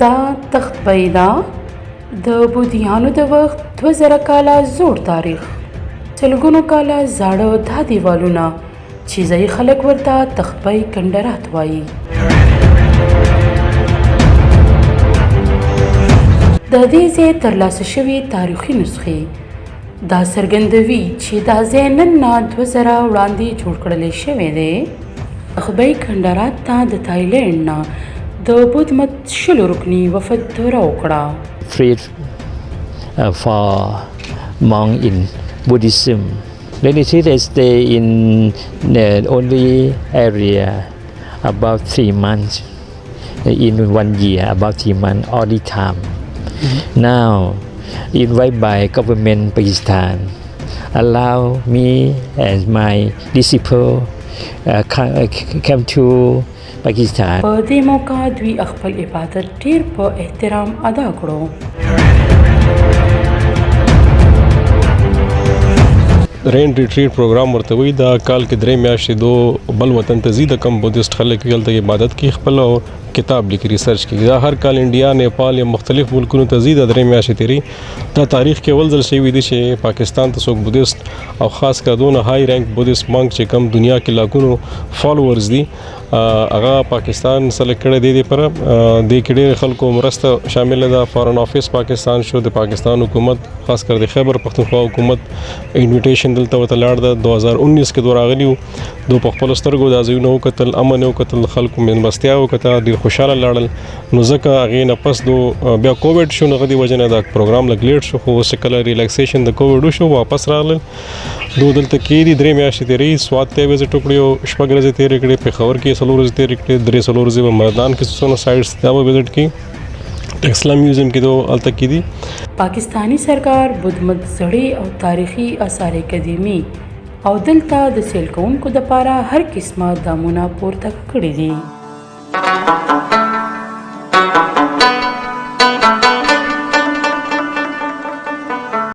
دا تخت بیدا د بودیانو د وخت 2000 کاله زوړ تاریخ سلګونو کاله زاړه دا دیوالونه چې ځایي خلک ورته تخبی کندرات وایي. د دې ځای ترلاسه شوي تاریخي نسخې دا څرګندوي چې دا ځای نن نه 2000 وړاندې جوړ کړلی شوی دی. تخبی کندرات ته د تایلنډ نه د بودھ مت شلو رکني وفد دوره وکړه. Freed for monk in Buddhism. Related they stay in the only area about 3 months. In 1 year, about 3 months all the time. Now, invited by government Pakistan, allow me and my disciple come to Pakistan. په دې موقع دوی خپل عبادت ډیر په احترام ادا کړو. رین ریټریټ پروګرام ورته وی دا کال کې 3 میاشتې دو بل وطن ته زیاده کم بودیست خلک دلته عبادت کوي خپل او کتاب لیکي ریسرچ کوي. دا هر کال انډیا نیپال یا مختلف ملکونو ته زیاده 3 میاشتې تیری. دا تاریخ کې اول ځل شوی دی چې پاکستان ته څوک بودیست او خاص کر دونه های رینک بودیست مونک چې کم دنیا کې لاکونو فالوورز دي هغه پاکستان سلیکټ کړی دی پر د کډې خلکو مرسته شامل ده. فارن افیس پاکستان شو د پاکستان حکومت خاص کر د خیبر پختونخوا حکومت انویټیشن دلته وته لاړ ده 2019 کې دوراغلیو دو په خپل سترګو د ازینو قتل امن او قتل خلکو من مستیا او کته د خوشاله لاړل نو ځکه هغه نه پس دو بیا کووډ شو نو غدي وجنه دا پروګرام لګ لیټ شو خو سکل ریلیکسیشن د کووډ شو واپس راغل دو دلته کې دی 3 میاشتې تیری سواد ته وزټ کړیو شپږ ورځې تیرې کړې په خبر کې سلور ورځې تیرې کړې درې سلور ورځې په مردان کې څونه سایټس دا وزټ کی ټیکسلا میوزیم کې دو الته کې دي. پاکستانی سرکار بودھ مت زړې او تاریخي آثار قدیمي او دلته د سیل کوونکو لپاره هر قسمه دامونه پورته کړي دي.